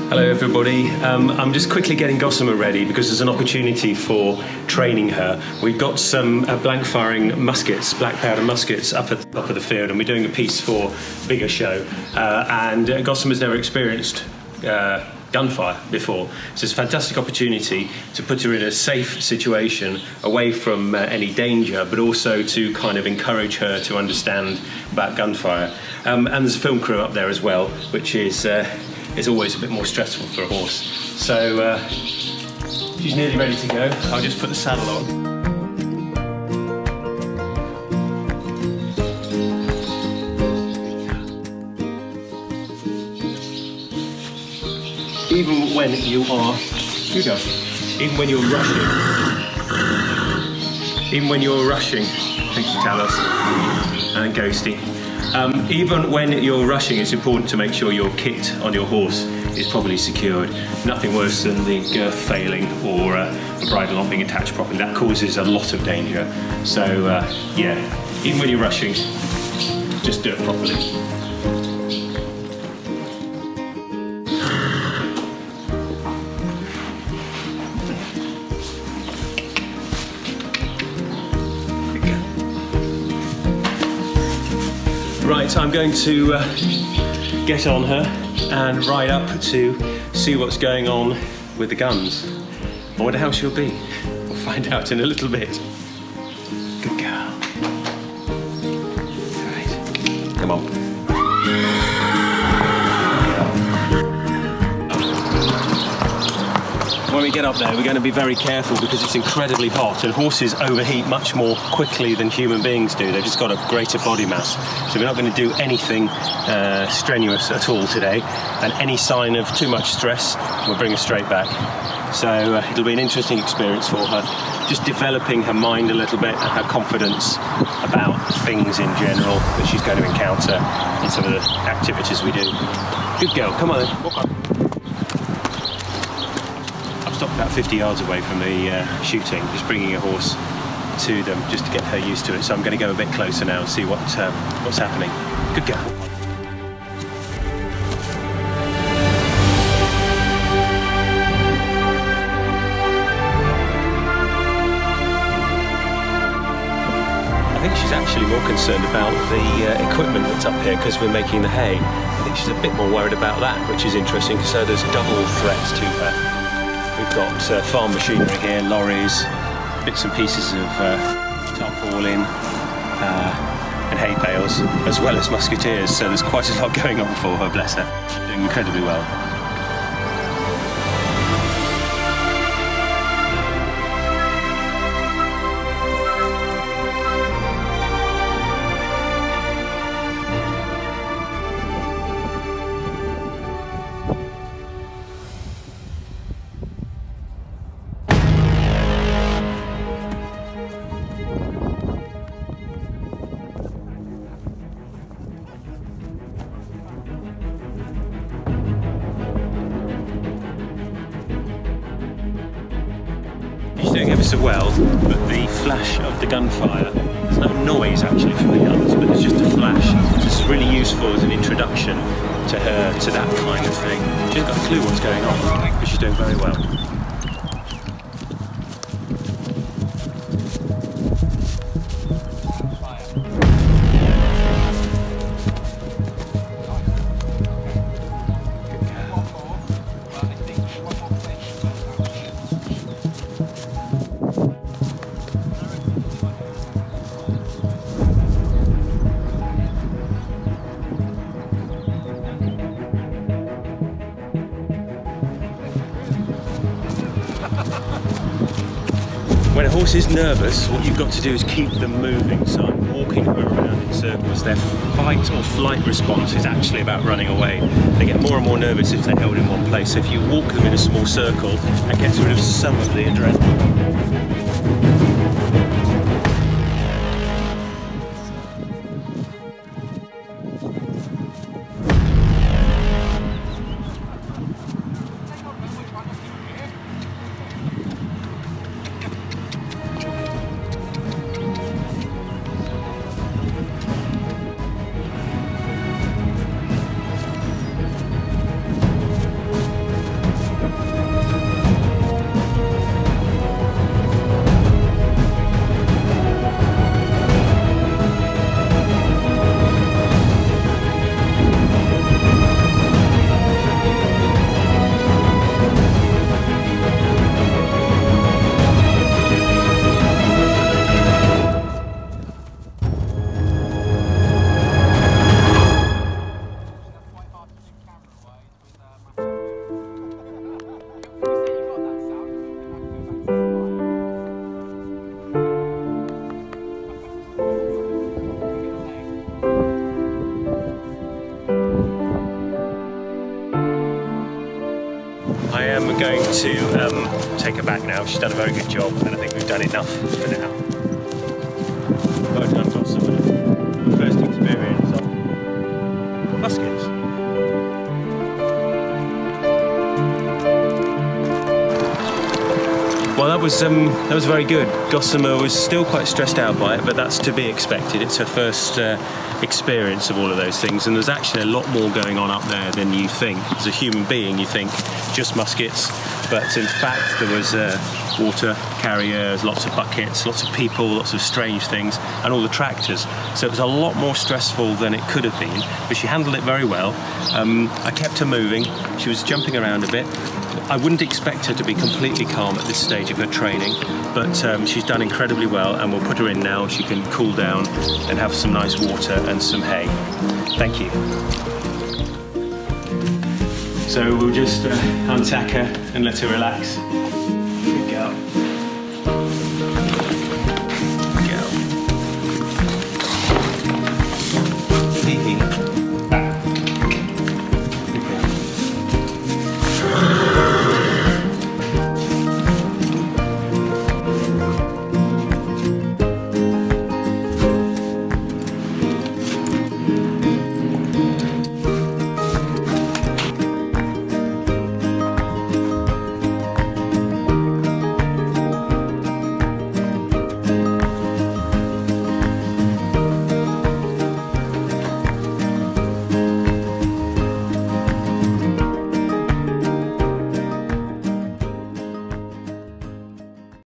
Hello everybody, I'm just quickly getting Gossamer ready because there's an opportunity for training her. We've got some blank firing muskets, black powder muskets up at the top of the field, and we're doing a piece for a bigger show, and Gossamer's never experienced gunfire before, so it's a fantastic opportunity to put her in a safe situation away from any danger, but also to kind of encourage her to understand about gunfire. And there's a film crew up there as well, which is always a bit more stressful for a horse. So she's nearly ready to go. I'll just put the saddle on. Even when you are, here we go. Even when you're rushing, thank you, Talos and Ghosty. Even when you're rushing, it's important to make sure your kit on your horse is properly secured. Nothing worse than the girth failing or a bridle not being attached properly. That causes a lot of danger. So yeah, even when you're rushing, just do it properly. Right, I'm going to get on her and ride up to see what's going on with the guns. I wonder how she'll be. We'll find out in a little bit. Good girl. All right, come on. When we get up there, we're going to be very careful because it's incredibly hot and horses overheat much more quickly than human beings do. They've just got a greater body mass. So we're not going to do anything strenuous at all today, and any sign of too much stress will bring her straight back. So it'll be an interesting experience for her, just developing her mind a little bit and her confidence about things in general that she's going to encounter in some of the activities we do. Good girl, come on then, walk on. Stopped about 50 yards away from the shooting, just bringing a horse to them just to get her used to it. So I'm going to go a bit closer now and see what's happening. Good girl. I think she's actually more concerned about the equipment that's up here because we're making the hay. I think she's a bit more worried about that, which is interesting. So there's double threats to her. We've got farm machinery here, lorries, bits and pieces of tarpaulin and hay bales, as well as musketeers, so there's quite a lot going on for her, bless her. Doing incredibly well. She's doing ever so well, but the flash of the gunfire, there's no noise actually from the guns, but there's just a flash. So this is really useful as an introduction to her to that kind of thing. She hasn't got a clue what's going on, but she's doing very well. When a horse is nervous, what you've got to do is keep them moving. So I'm walking them around in circles. Their fight or flight response is actually about running away. They get more and more nervous if they're held in one place. So if you walk them in a small circle, that gets rid of some of the adrenaline. I am going to take her back now. She's done a very good job, and I think we've done enough for now. Well done, Gossamer. First experience of muskets. Well, that was very good. Gossamer was still quite stressed out by it, but that's to be expected. It's her first experience of all of those things, and there's actually a lot more going on up there than you think. As a human being, you think just muskets, but in fact there was water carriers, lots of buckets, lots of people, lots of strange things, and all the tractors. So it was a lot more stressful than it could have been, but she handled it very well. I kept her moving. She was jumping around a bit. I wouldn't expect her to be completely calm at this stage of her training, but she's done incredibly well, and we'll put her in now. She can cool down and have some nice water and some hay. Thank you. So we'll just untack her and let her relax.